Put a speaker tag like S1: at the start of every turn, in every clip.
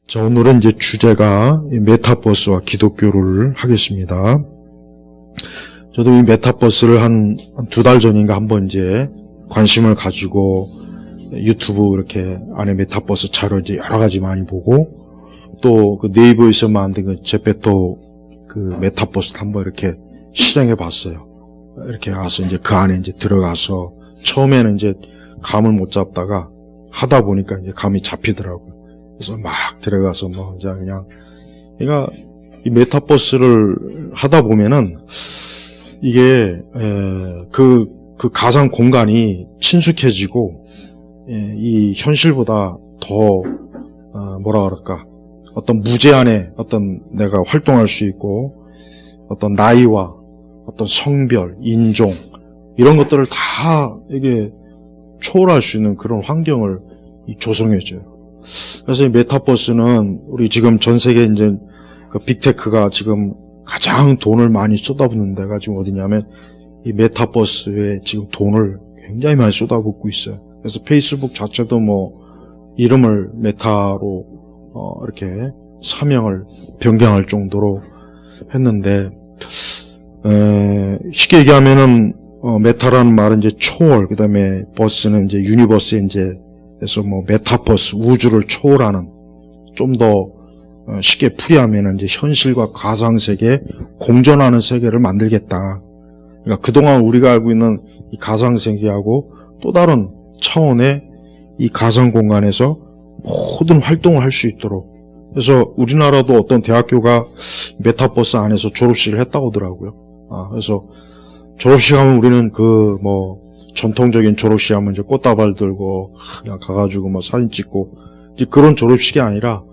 S1: 자, 오늘은 이제 주제가 메타버스와 기독교를 하겠습니다. 저도 이 메타버스를 한 2달 전인가 한번 이제 관심을 가지고 유튜브 이렇게 안에 메타버스 차로 이제 여러 가지 많이 보고 또 그 네이버에서 만든 그 제페토 그 메타버스도 한번 이렇게 실행해 봤어요. 이렇게 가서 이제 그 안에 이제 들어가서 처음에는 이제 감을 못 잡다가 하다 보니까 이제 감이 잡히더라고요. 그래서 막 들어가서 뭐 이제 그냥 그러니까 이 메타버스를 하다 보면은 이게 그 가상 공간이 친숙해지고 이 현실보다 더 뭐라 그럴까 어떤 무제한의 어떤 내가 활동할 수 있고 어떤 나이와 어떤 성별, 인종 이런 것들을 다 이게 초월할 수 있는 그런 환경을 조성해줘요. 그래서 이 메타버스는 우리 지금 전 세계 이제 그 빅테크가 지금 가장 돈을 많이 쏟아붓는 데가 지금 어디냐면 이 메타버스에 지금 돈을 굉장히 많이 쏟아붓고 있어요. 그래서 페이스북 자체도 뭐 이름을 메타로 이렇게 사명을 변경할 정도로 했는데 쉽게 얘기하면은 메타라는 말은 이제 초월, 그다음에 버스는 이제 유니버스에 이제 그래서 뭐 메타버스 우주를 초월하는 좀 더 쉽게 풀이하면은 이제 현실과 가상 세계 공존하는 세계를 만들겠다. 그러니까 그동안 우리가 알고 있는 이 가상 세계하고 또 다른 차원의 이 가상 공간에서 모든 활동을 할 수 있도록. 그래서 우리나라도 어떤 대학교가 메타버스 안에서 졸업식을 했다고 하더라고요. 그래서 졸업식 하면 우리는 그 뭐 전통적인 졸업식 하면 이제 꽃다발 들고 그냥 가가지고 뭐 사진 찍고 이제 그런 졸업식이 아니라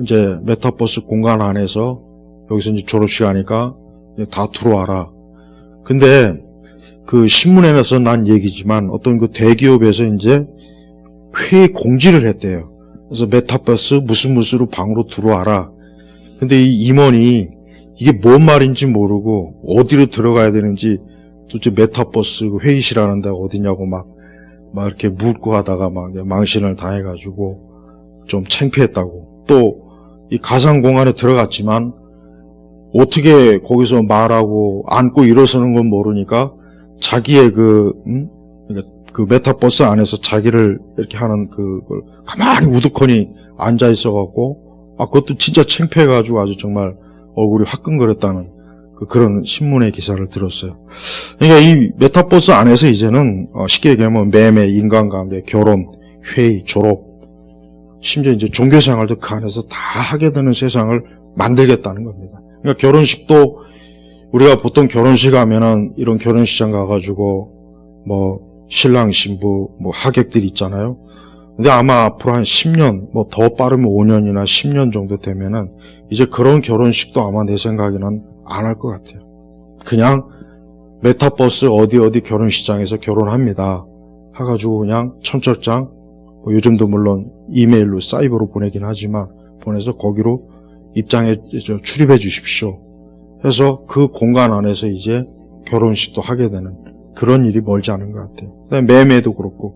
S1: 이제 메타버스 공간 안에서 여기서 이제 졸업식 하니까 이제 다 들어와라. 근데 그 신문에서 난 얘기지만 어떤 그 대기업에서 이제 회의 공지를 했대요. 그래서 메타버스 무슨 방으로 들어와라. 근데 이 임원이 이게 뭔 말인지 모르고 어디로 들어가야 되는지 도대체 메타버스 회의실 하는 데가 어디냐고 막 이렇게 묻고 하다가 막 망신을 당해가지고 좀 창피했다고. 또 이 가상 공간에 들어갔지만 어떻게 거기서 말하고 앉고 일어서는 건 모르니까 자기의 그 메타버스 안에서 자기를 이렇게 하는 그걸 가만히 우두커니 앉아 있어갖고 그것도 진짜 창피해가지고 아주 정말 얼굴이 화끈거렸다는 그런 신문의 기사를 들었어요. 그러니까 이 메타버스 안에서 이제는 쉽게 얘기하면 매매, 인간관계, 결혼, 회의, 졸업, 심지어 이제 종교생활도 그 안에서 다 하게 되는 세상을 만들겠다는 겁니다. 그러니까 결혼식도 우리가 보통 결혼식 하면은 이런 결혼식장 가가지고 뭐 신랑 신부 뭐 하객들 있잖아요. 근데 아마 앞으로 한 10년 뭐 더 빠르면 5년이나 10년 정도 되면은 이제 그런 결혼식도 아마 내 생각에는 안 할 것 같아요. 그냥 메타버스 어디 결혼식장에서 결혼합니다. 해가지고 그냥 청첩장 요즘도 물론 이메일로 사이버로 보내긴 하지만 보내서 거기로 입장에 출입해 주십시오. 해서 그 공간 안에서 이제 결혼식도 하게 되는 그런 일이 멀지 않은 것 같아요. 그다음에 매매도 그렇고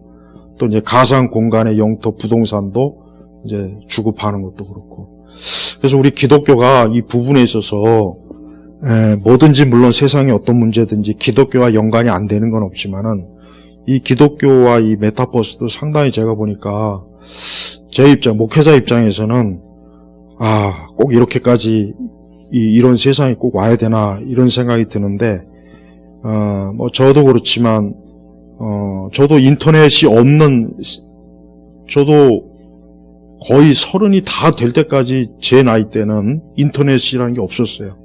S1: 또 이제 가상 공간의 영토 부동산도 이제 주고파는 것도 그렇고. 그래서 우리 기독교가 이 부분에 있어서 뭐든지 물론 세상에 어떤 문제든지 기독교와 연관이 안 되는 건 없지만은 이 기독교와 이 메타버스도 상당히 제가 보니까 제 입장, 목회자 입장에서는 꼭 이렇게까지 이런 세상이 꼭 와야 되나 이런 생각이 드는데 뭐 저도 그렇지만 저도 인터넷이 없는 저도 거의 30이 다 될 때까지 제 나이 때는 인터넷이라는 게 없었어요.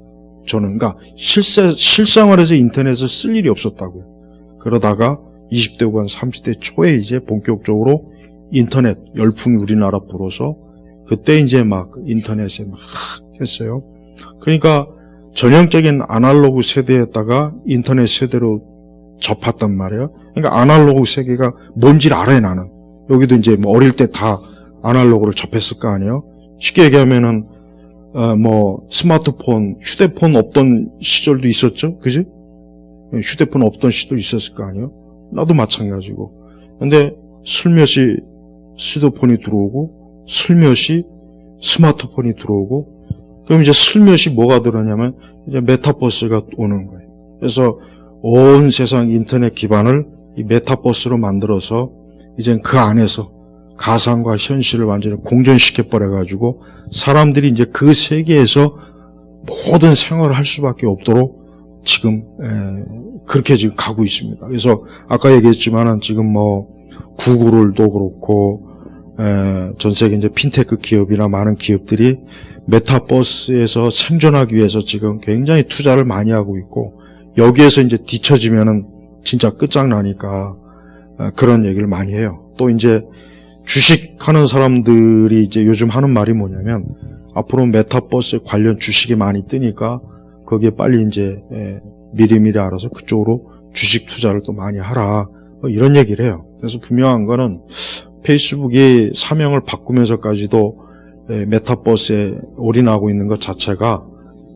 S1: 저는 그러니까 실생활에서 인터넷을 쓸 일이 없었다고요. 그러다가 20대 후반 30대 초에 이제 본격적으로 인터넷 열풍이 우리나라 불어서 그때 이제 막 인터넷에 막 했어요. 그러니까 전형적인 아날로그 세대였다가 인터넷 세대로 접했단 말이에요. 그러니까 아날로그 세계가 뭔지를 알아요, 나는. 여기도 이제 뭐 어릴 때 다 아날로그를 접했을 거 아니에요. 쉽게 얘기하면은 뭐 스마트폰, 휴대폰 없던 시절도 있었죠, 그지? 휴대폰 없던 시절도 있었을 거 아니에요. 나도 마찬가지고. 근데 슬며시 휴대폰이 들어오고 슬며시 스마트폰이 들어오고, 그럼 이제 슬며시 뭐가 들어오냐면 이제 메타버스가 오는 거예요. 그래서 온 세상 인터넷 기반을 이 메타버스로 만들어서 이제 그 안에서 가상과 현실을 완전히 공존시켜 버려가지고 사람들이 이제 그 세계에서 모든 생활을 할 수밖에 없도록 지금 그렇게 지금 가고 있습니다. 그래서 아까 얘기했지만은 지금 뭐 구글도 그렇고 전 세계 이제 핀테크 기업이나 많은 기업들이 메타버스에서 생존하기 위해서 지금 굉장히 투자를 많이 하고 있고, 여기에서 이제 뒤처지면은 진짜 끝장나니까 그런 얘기를 많이 해요. 또 이제 주식하는 사람들이 이제 요즘 하는 말이 뭐냐면, 앞으로 메타버스 관련 주식이 많이 뜨니까 거기에 빨리 이제 미리미리 알아서 그쪽으로 주식 투자를 또 많이 하라, 뭐 이런 얘기를 해요. 그래서 분명한 거는 페이스북이 사명을 바꾸면서까지도 메타버스에 올인하고 있는 것 자체가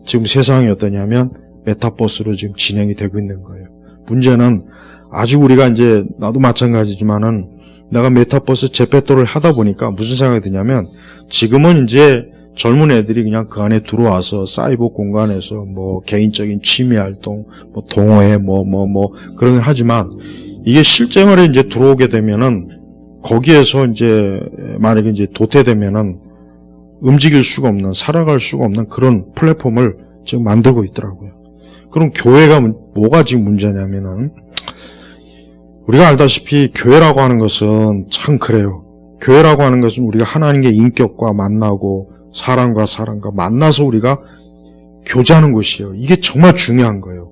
S1: 지금 세상이 어떠냐면 메타버스로 지금 진행이 되고 있는 거예요. 문제는 아직 우리가 이제, 나도 마찬가지지만은 내가 메타버스 재배도를 하다 보니까 무슨 생각이 드냐면, 지금은 이제 젊은 애들이 그냥 그 안에 들어와서 사이버 공간에서 뭐 개인적인 취미 활동, 뭐 동호회, 그런 걸 하지만, 이게 실생활에 이제 들어오게 되면은 거기에서 이제 만약에 이제 도태되면은 움직일 수가 없는, 살아갈 수가 없는 그런 플랫폼을 지금 만들고 있더라고요. 그럼 교회가 뭐가 지금 문제냐면은, 우리가 알다시피 교회라고 하는 것은 참 그래요. 교회라고 하는 것은 우리가 하나님의 인격과 만나고 사람과 사람과 만나서 우리가 교제하는 곳이에요. 이게 정말 중요한 거예요.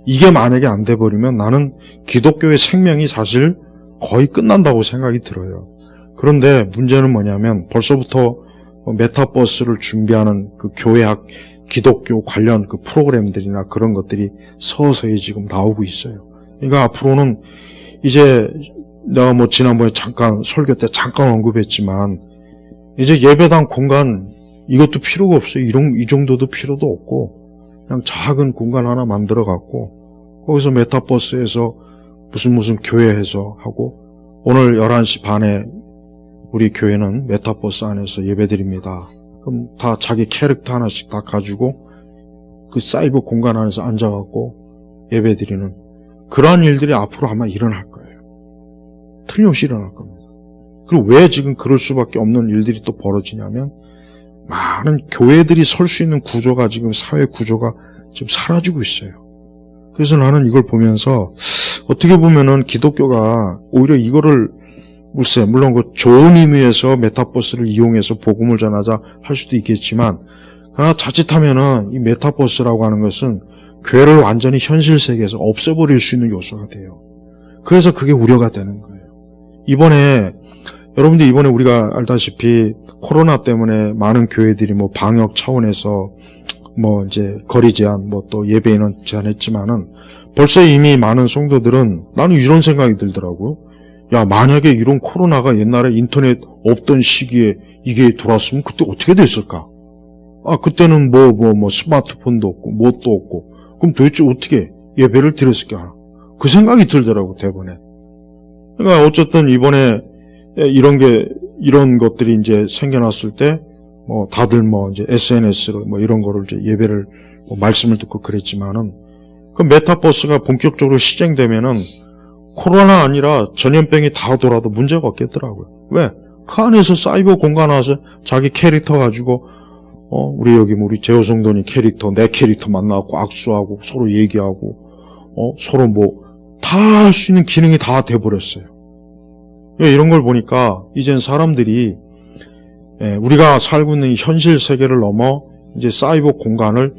S1: 이게 만약에 안 돼버리면 나는 기독교의 생명이 사실 거의 끝난다고 생각이 들어요. 그런데 문제는 뭐냐면, 벌써부터 메타버스를 준비하는 그 교회학 기독교 관련 그 프로그램들이나 그런 것들이 서서히 지금 나오고 있어요. 그러니까 앞으로는 이제 내가 뭐 지난번에 잠깐 설교 때 잠깐 언급했지만, 이제 예배당 공간 이것도 필요가 없어요. 이 정도도 필요도 없고 그냥 작은 공간 하나 만들어 갖고 거기서 메타버스에서 무슨 교회에서 하고, 오늘 11시 반에 우리 교회는 메타버스 안에서 예배드립니다. 그럼 다 자기 캐릭터 하나씩 다 가지고 그 사이버 공간 안에서 앉아갖고 예배드리는 그러한 일들이 앞으로 아마 일어날 거예요. 틀림없이 일어날 겁니다. 그리고 왜 지금 그럴 수밖에 없는 일들이 또 벌어지냐면, 많은 교회들이 설 수 있는 구조가 지금 사회 구조가 지금 사라지고 있어요. 그래서 나는 이걸 보면서 어떻게 보면은 기독교가 오히려 이거를 글쎄, 물론 그 좋은 의미에서 메타버스를 이용해서 복음을 전하자 할 수도 있겠지만, 그러나 자칫하면은 이 메타버스라고 하는 것은 교회를 완전히 현실 세계에서 없애버릴 수 있는 요소가 돼요. 그래서 그게 우려가 되는 거예요. 여러분들 이번에 우리가 알다시피 코로나 때문에 많은 교회들이 뭐 방역 차원에서 뭐 이제 거리 제한, 뭐 또 예배인원 제한했지만은 벌써 이미 많은 성도들은, 나는 이런 생각이 들더라고요. 야, 만약에 이런 코로나가 옛날에 인터넷 없던 시기에 이게 돌았으면 그때 어떻게 됐을까? 그때는 스마트폰도 없고, 뭣도 없고, 그럼 도대체 어떻게 예배를 드렸을까? 그 생각이 들더라고, 대번에. 그러니까 어쨌든 이번에 이런 것들이 이제 생겨났을 때, 다들 이제 SNS로 이런 거를 이제 예배를, 말씀을 듣고 그랬지만은, 그 메타버스가 본격적으로 시행되면은, 코로나 아니라 전염병이 다 돌아도 문제가 없겠더라고요. 왜? 그 안에서 사이버 공간 와서 자기 캐릭터 가지고, 우리 재호 성도님 캐릭터, 내 캐릭터 만나고 악수하고 서로 얘기하고, 서로 다 할 수 있는 기능이 다 돼버렸어요. 이런 걸 보니까 이젠 사람들이 우리가 살고 있는 현실 세계를 넘어 이제 사이버 공간을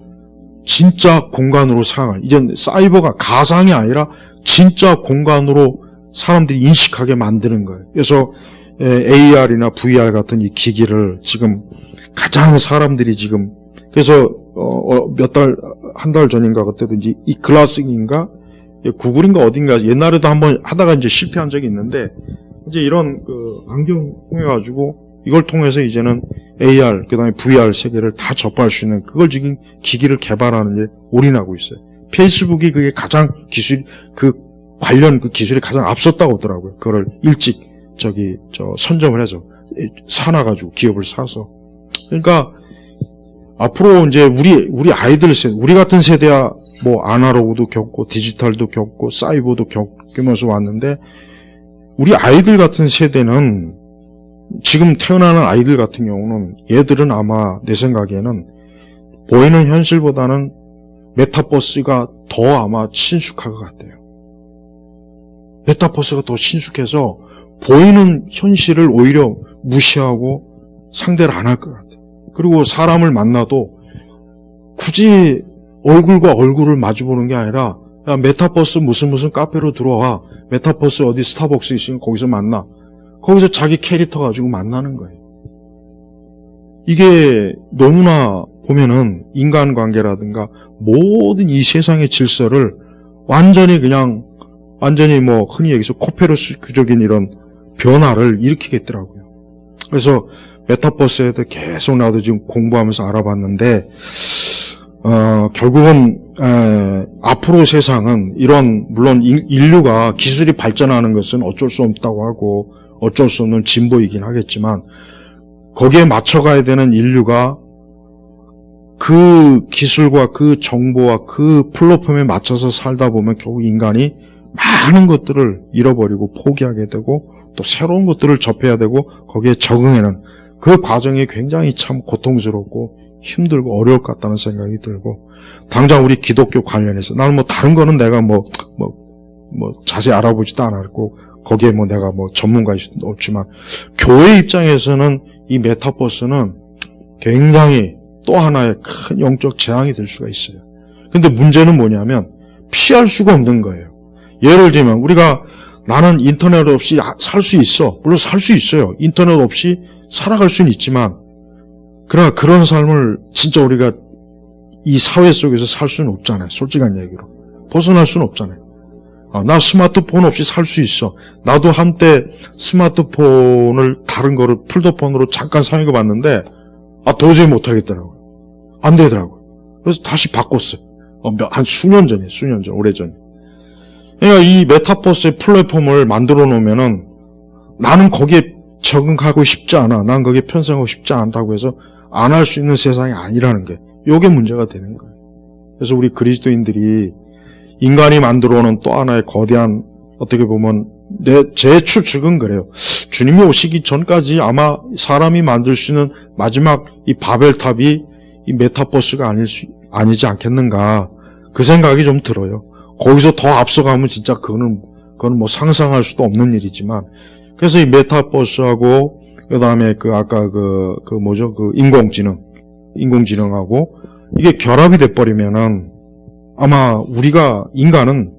S1: 진짜 공간으로 생각을, 이젠 사이버가 가상이 아니라 진짜 공간으로 사람들이 인식하게 만드는 거예요. 그래서 AR이나 VR 같은 이 기기를 지금 가장 사람들이 지금, 그래서 한 달 전인가 그때도 이제 이 글라스인가 구글인가 어딘가 옛날에도 한번 하다가 이제 실패한 적이 있는데, 이제 이런 그 안경 통해가지고 이걸 통해서 이제는 AR, 그 다음에 VR 세계를 다 접할 수 있는 그걸 지금 기기를 개발하는 데 올인하고 있어요. 페이스북이 그게 가장 관련 그 기술이 가장 앞섰다고 하더라고요. 그거를 일찍 선점을 해서 사놔가지고 기업을 사서. 그러니까 앞으로 이제 우리 아이들 세대, 우리 같은 세대야 뭐 아날로그도 겪고 디지털도 겪고 사이버도 겪으면서 왔는데 우리 아이들 같은 세대는 지금 태어나는 아이들 같은 경우는 얘들은 아마 내 생각에는 보이는 현실보다는 메타버스가 더 아마 친숙할 것 같아요. 메타버스가 더 친숙해서 보이는 현실을 오히려 무시하고 상대를 안 할 것 같아요. 그리고 사람을 만나도 굳이 얼굴과 얼굴을 마주보는 게 아니라 야, 메타버스 무슨 카페로 들어와. 메타버스 어디 스타벅스 있으면 거기서 만나. 거기서 자기 캐릭터 가지고 만나는 거예요. 이게 너무나 보면은 인간관계라든가 모든 이 세상의 질서를 완전히 뭐 흔히 얘기해서 코페르니쿠스적인 이런 변화를 일으키겠더라고요. 그래서 메타버스에 대해 계속 나도 지금 공부하면서 알아봤는데 결국은 앞으로 세상은 물론 인류가 기술이 발전하는 것은 어쩔 수 없다고 하고 어쩔 수 없는 진보이긴 하겠지만 거기에 맞춰가야 되는 인류가 그 기술과 그 정보와 그 플랫폼에 맞춰서 살다 보면 결국 인간이 많은 것들을 잃어버리고 포기하게 되고 또 새로운 것들을 접해야 되고 거기에 적응하는 그 과정이 굉장히 참 고통스럽고 힘들고 어려울 것 같다는 생각이 들고 당장 우리 기독교 관련해서 나는 뭐 다른 거는 내가 뭐 자세히 알아보지도 않았고 거기에 뭐 내가 뭐 전문가일 수도 없지만 교회 입장에서는 이 메타버스는 굉장히 또 하나의 큰 영적 재앙이 될 수가 있어요. 근데 문제는 뭐냐면 피할 수가 없는 거예요. 예를 들면 나는 인터넷 없이 살 수 있어. 물론 살 수 있어요. 인터넷 없이 살아갈 수는 있지만 그러나 그런 삶을 진짜 우리가 이 사회 속에서 살 수는 없잖아요. 솔직한 얘기로. 벗어날 수는 없잖아요. 나 스마트폰 없이 살 수 있어. 나도 한때 스마트폰을 다른 거를 폴더폰으로 잠깐 사용해 봤는데 도저히 못하겠더라고요. 안 되더라고요. 그래서 다시 바꿨어요. 한 수년 전, 오래전. 그러니까 이 메타버스의 플랫폼을 만들어 놓으면은 나는 거기에 적응하고 싶지 않아. 난 거기에 편성하고 싶지 않다고 해서 안 할 수 있는 세상이 아니라는 게 이게 문제가 되는 거예요. 그래서 우리 그리스도인들이 인간이 만들어 놓은 또 하나의 거대한 어떻게 보면 제 추측은 그래요. 주님이 오시기 전까지 아마 사람이 만들 수 있는 마지막 이 바벨탑이 이 메타버스가 아니지 않겠는가 그 생각이 좀 들어요. 거기서 더 앞서가면 진짜 그거는 뭐 상상할 수도 없는 일이지만 그래서 이 메타버스하고 그다음에 아까 인공지능하고 이게 결합이 돼 버리면은 아마 인간은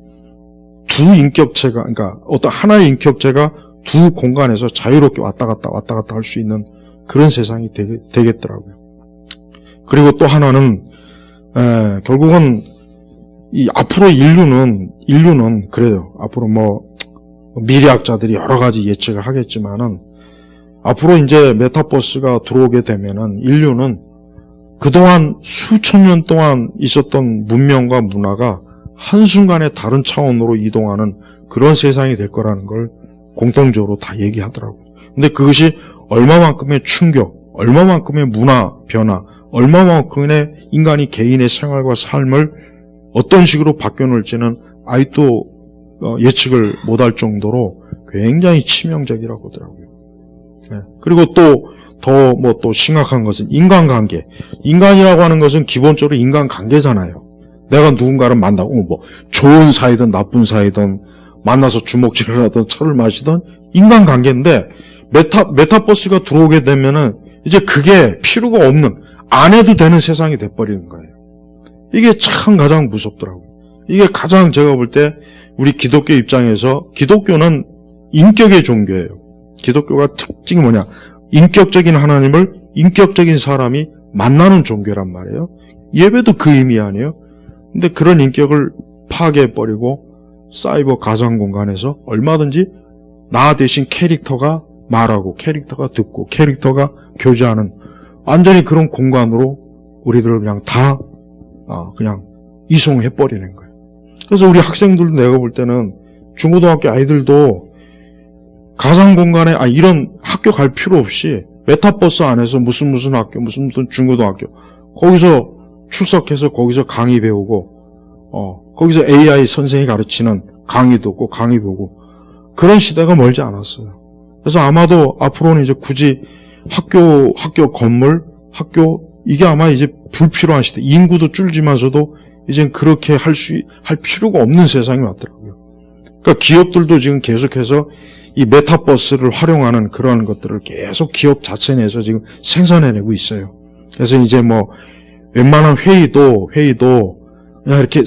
S1: 두 인격체가 그러니까 어떤 하나의 인격체가 두 공간에서 자유롭게 왔다 갔다 할 수 있는 그런 세상이 되겠더라고요. 그리고 또 하나는 결국은 이 앞으로 인류는 그래요. 앞으로 뭐 미래학자들이 여러 가지 예측을 하겠지만은 앞으로 이제 메타버스가 들어오게 되면은 인류는 그동안 수천 년 동안 있었던 문명과 문화가 한순간에 다른 차원으로 이동하는 그런 세상이 될 거라는 걸 공통적으로 다 얘기하더라고요. 근데 그것이 얼마만큼의 충격, 얼마만큼의 문화 변화, 얼마만큼의 인간이 개인의 생활과 삶을 어떤 식으로 바뀌어놓을지는 아직도 예측을 못할 정도로 굉장히 치명적이라고 하더라고요. 네. 그리고 또 심각한 것은 인간관계. 인간이라고 하는 것은 기본적으로 인간관계잖아요. 내가 누군가를 만나고 뭐 좋은 사이든 나쁜 사이든 만나서 주먹질을 하든 차를 마시든 인간관계인데 메타버스가 들어오게 되면은 이제 그게 필요가 없는 안 해도 되는 세상이 돼버리는 거예요. 이게 참 가장 무섭더라고요. 이게 가장 제가 볼 때 우리 기독교 입장에서 기독교는 인격의 종교예요. 기독교가 특징이 뭐냐? 인격적인 하나님을 인격적인 사람이 만나는 종교란 말이에요. 예배도 그 의미 아니에요. 근데 그런 인격을 파괴해버리고 사이버 가상 공간에서 얼마든지 나 대신 캐릭터가 말하고 캐릭터가 듣고 캐릭터가 교제하는 완전히 그런 공간으로 우리들을 그냥 다 그냥 이송해버리는 거예요. 그래서 우리 학생들도 내가 볼 때는 중고등학교 아이들도 가상 공간에 이런 학교 갈 필요 없이 메타버스 안에서 무슨 학교, 무슨 중고등학교, 거기서 출석해서 거기서 강의 배우고, 거기서 AI 선생이 가르치는 강의 듣고 강의 보고, 그런 시대가 멀지 않았어요. 그래서 아마도 앞으로는 이제 굳이 학교 건물, 이게 아마 이제 불필요한 시대, 인구도 줄지만서도 이젠 그렇게 할 필요가 없는 세상이 왔더라고요. 그러니까 기업들도 지금 계속해서 이 메타버스를 활용하는 그런 것들을 계속 기업 자체 내에서 지금 생산해내고 있어요. 그래서 이제 뭐 웬만한 회의도 그냥 이렇게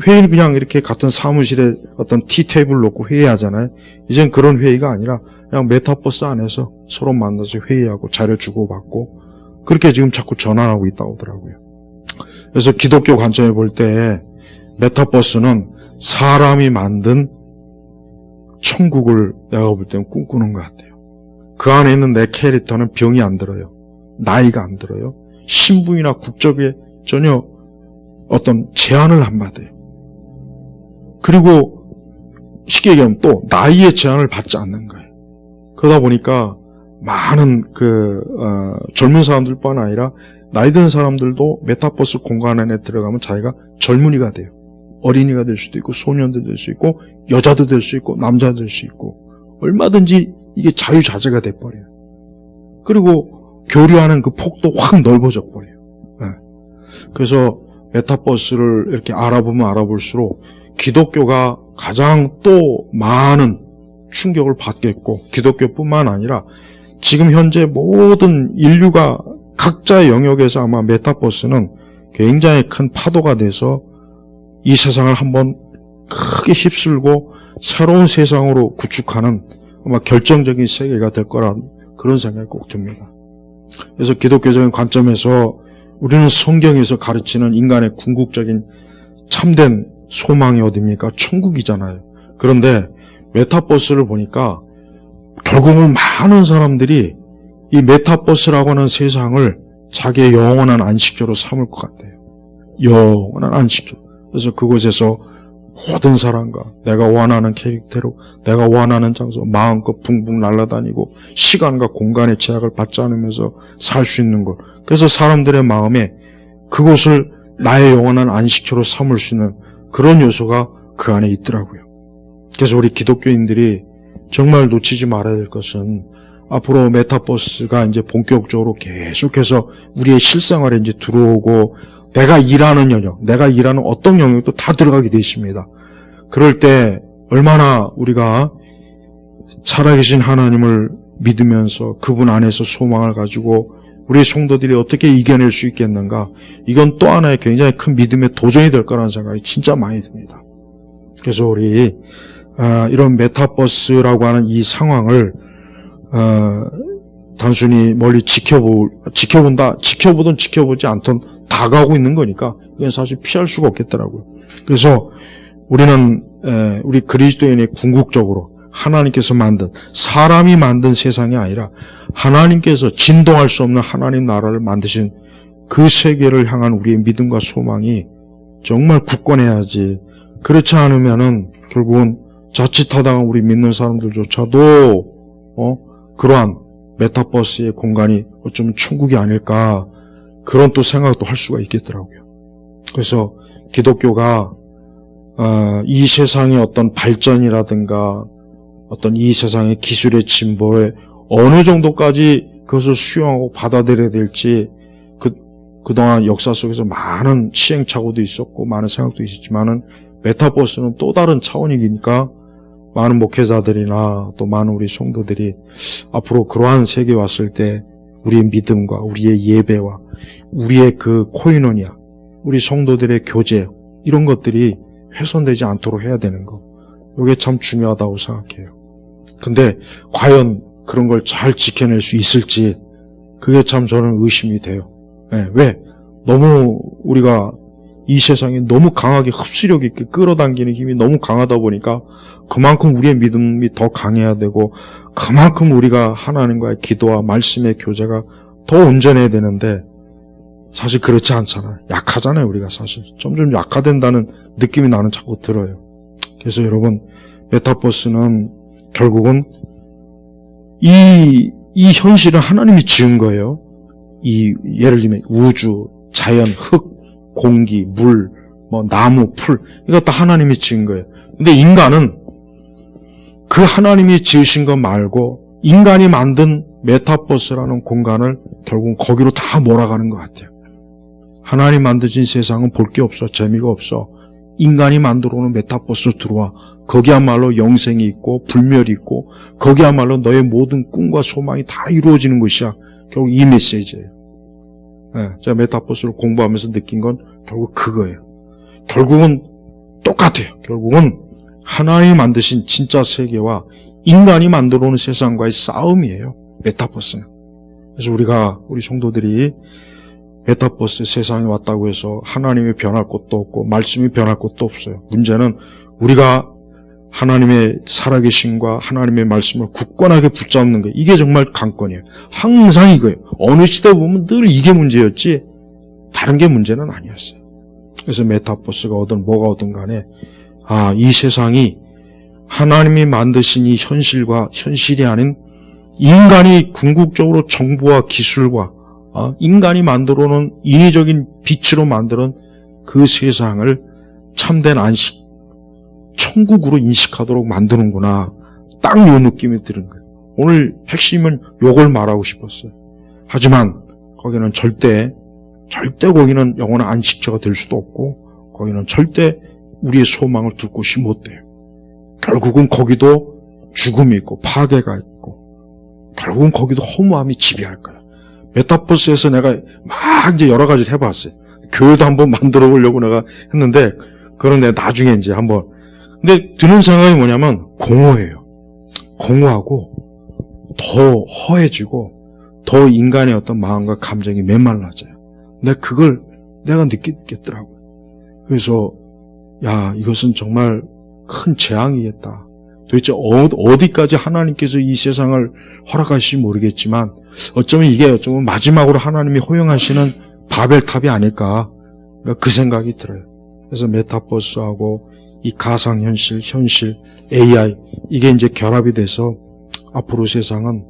S1: 회의는 그냥 이렇게 같은 사무실에 어떤 티테이블 놓고 회의하잖아요. 이젠 그런 회의가 아니라 그냥 메타버스 안에서 서로 만나서 회의하고 자료 주고받고 그렇게 지금 자꾸 전환하고 있다고 하더라고요. 그래서 기독교 관점에 볼 때 메타버스는 사람이 만든 천국을 내가 볼 때는 꿈꾸는 것 같아요. 그 안에 있는 내 캐릭터는 병이 안 들어요. 나이가 안 들어요. 신분이나 국적에 전혀 어떤 제한을 안 받아요. 그리고 쉽게 얘기하면 또 나이의 제한을 받지 않는 거예요. 그러다 보니까 많은 젊은 사람들뿐 아니라 나이 든 사람들도 메타버스 공간 안에 들어가면 자기가 젊은이가 돼요. 어린이가 될 수도 있고 소년도 될 수 있고 여자도 될 수 있고 남자도 될 수 있고 얼마든지 이게 자유자재가 돼버려요. 그리고 교류하는 그 폭도 확 넓어져 버려요. 네. 그래서 메타버스를 이렇게 알아보면 알아볼수록 기독교가 가장 또 많은 충격을 받겠고 기독교뿐만 아니라 지금 현재 모든 인류가 각자의 영역에서 아마 메타버스는 굉장히 큰 파도가 돼서 이 세상을 한번 크게 휩쓸고 새로운 세상으로 구축하는 아마 결정적인 세계가 될 거란 그런 생각이 꼭 듭니다. 그래서 기독교적인 관점에서 우리는 성경에서 가르치는 인간의 궁극적인 참된 소망이 어디입니까? 천국이잖아요. 그런데 메타버스를 보니까 결국은 많은 사람들이 이 메타버스라고 하는 세상을 자기의 영원한 안식처로 삼을 것 같아요. 영원한 안식처. 그래서 그곳에서 모든 사람과 내가 원하는 캐릭터로 내가 원하는 장소 마음껏 붕붕 날아다니고 시간과 공간의 제약을 받지 않으면서 살 수 있는 것. 그래서 사람들의 마음에 그곳을 나의 영원한 안식처로 삼을 수 있는 그런 요소가 그 안에 있더라고요. 그래서 우리 기독교인들이 정말 놓치지 말아야 될 것은 앞으로 메타버스가 이제 본격적으로 계속해서 우리의 실생활에 이제 들어오고 내가 일하는 영역, 내가 일하는 어떤 영역도 다 들어가게 되어 있습니다. 그럴 때 얼마나 우리가 살아계신 하나님을 믿으면서 그분 안에서 소망을 가지고 우리 성도들이 어떻게 이겨낼 수 있겠는가? 이건 또 하나의 굉장히 큰 믿음의 도전이 될 거라는 생각이 진짜 많이 듭니다. 그래서 우리 이런 메타버스라고 하는 이 상황을 단순히 멀리 지켜보든 지켜보지 않던 다가오고 있는 거니까 이건 사실 피할 수가 없겠더라고요. 그래서 우리는 우리 그리스도인의 궁극적으로 하나님께서 만든 사람이 만든 세상이 아니라 하나님께서 진동할 수 없는 하나님 나라를 만드신 그 세계를 향한 우리의 믿음과 소망이 정말 굳건해야지. 그렇지 않으면은 결국은 자칫하다가 우리 믿는 사람들조차도 그러한 메타버스의 공간이 어쩌면 천국이 아닐까 그런 또 생각도 할 수가 있겠더라고요. 그래서 기독교가 이 세상의 어떤 발전이라든가 어떤 이 세상의 기술의 진보에 어느 정도까지 그것을 수용하고 받아들여야 될지 그동안 역사 속에서 많은 시행착오도 있었고 많은 생각도 있었지만은 메타버스는 또 다른 차원이니까 많은 목회자들이나 또 많은 우리 성도들이 앞으로 그러한 세계에 왔을 때 우리의 믿음과 우리의 예배와 우리의 그 코이노니아, 우리 성도들의 교제 이런 것들이 훼손되지 않도록 해야 되는 거. 이게 참 중요하다고 생각해요. 근데 과연 그런 걸 잘 지켜낼 수 있을지 그게 참 저는 의심이 돼요. 네, 왜? 너무 우리가 이 세상에 너무 강하게 흡수력 있게 끌어당기는 힘이 너무 강하다 보니까 그만큼 우리의 믿음이 더 강해야 되고 그만큼 우리가 하나님과의 기도와 말씀의 교제가 더 온전해야 되는데 사실 그렇지 않잖아요. 약하잖아요. 우리가 사실 점점 약화된다는 느낌이 나는 자꾸 들어요. 그래서 여러분 메타버스는 결국은 이 이 현실은 하나님이 지은 거예요. 예를 들면 우주, 자연, 흙, 공기, 물, 나무, 풀, 이거 다 하나님이 지은 거예요. 근데 인간은 그 하나님이 지으신 것 말고 인간이 만든 메타버스라는 공간을 결국 거기로 다 몰아가는 것 같아요. 하나님 만드신 세상은 볼 게 없어. 재미가 없어. 인간이 만들어 오는 메타버스로 들어와. 거기야말로 영생이 있고 불멸이 있고 거기야말로 너의 모든 꿈과 소망이 다 이루어지는 것이야. 결국 이 메시지예요. 네, 제가 메타버스를 공부하면서 느낀 건 결국 그거예요. 결국은 똑같아요. 결국은 하나님이 만드신 진짜 세계와 인간이 만들어 오는 세상과의 싸움이에요. 메타버스는. 그래서 우리 성도들이 메타버스 세상에 왔다고 해서 하나님이 변할 것도 없고 말씀이 변할 것도 없어요. 문제는 우리가 하나님의 살아계심과 하나님의 말씀을 굳건하게 붙잡는 거예요. 이게 정말 관건이에요. 항상 이거예요. 어느 시대 보면 늘 이게 문제였지 다른 게 문제는 아니었어요. 그래서 메타버스가 오든 뭐가 오든 간에 이 세상이 하나님이 만드신 이 현실과 현실이 아닌 인간이 궁극적으로 정보와 기술과 인간이 만들어놓은 인위적인 빛으로 만드는 그 세상을 참된 안식, 천국으로 인식하도록 만드는구나. 딱 요 느낌이 드는 거예요. 오늘 핵심은 요걸 말하고 싶었어요. 하지만 거기는 절대 거기는 영원한 안식처가 될 수도 없고 거기는 절대 우리의 소망을 둘 곳이 못 돼요. 결국은 거기도 죽음이 있고 파괴가 있고 결국은 거기도 허무함이 지배할 거예요. 메타버스에서 내가 막 이제 여러 가지를 해봤어요. 교회도 한번 만들어 보려고 내가 했는데 그런데 나중에 이제 한번 근데 드는 생각이 뭐냐면 공허해요. 공허하고 더 허해지고 더 인간의 어떤 마음과 감정이 메말라져요. 근데 그걸 내가 느끼겠더라고요. 그래서 이것은 정말 큰 재앙이겠다. 도대체 어디까지 하나님께서 이 세상을 허락하실지 모르겠지만 어쩌면 마지막으로 하나님이 허용하시는 바벨탑이 아닐까 그 생각이 들어요. 그래서 메타버스하고 이 가상현실, 현실, AI 이게 이제 결합이 돼서 앞으로 세상은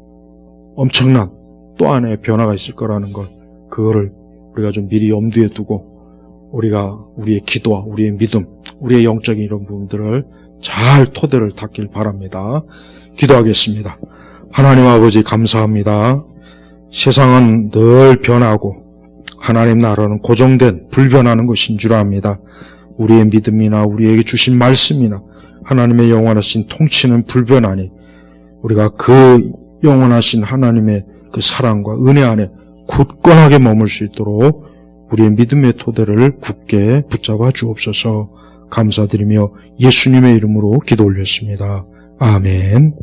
S1: 엄청난 또 하나의 변화가 있을 거라는 걸 그거를 우리가 좀 미리 염두에 두고 우리가 우리의 기도와 우리의 믿음, 우리의 영적인 이런 부분들을 잘 토대를 닦길 바랍니다. 기도하겠습니다. 하나님 아버지 감사합니다. 세상은 늘 변하고 하나님 나라는 고정된 불변하는 것인 줄 압니다. 우리의 믿음이나 우리에게 주신 말씀이나 하나님의 영원하신 통치는 불변하니 우리가 그 영원하신 하나님의 그 사랑과 은혜 안에 굳건하게 머물 수 있도록 우리의 믿음의 토대를 굳게 붙잡아 주옵소서. 감사드리며 예수님의 이름으로 기도 올렸습니다. 아멘.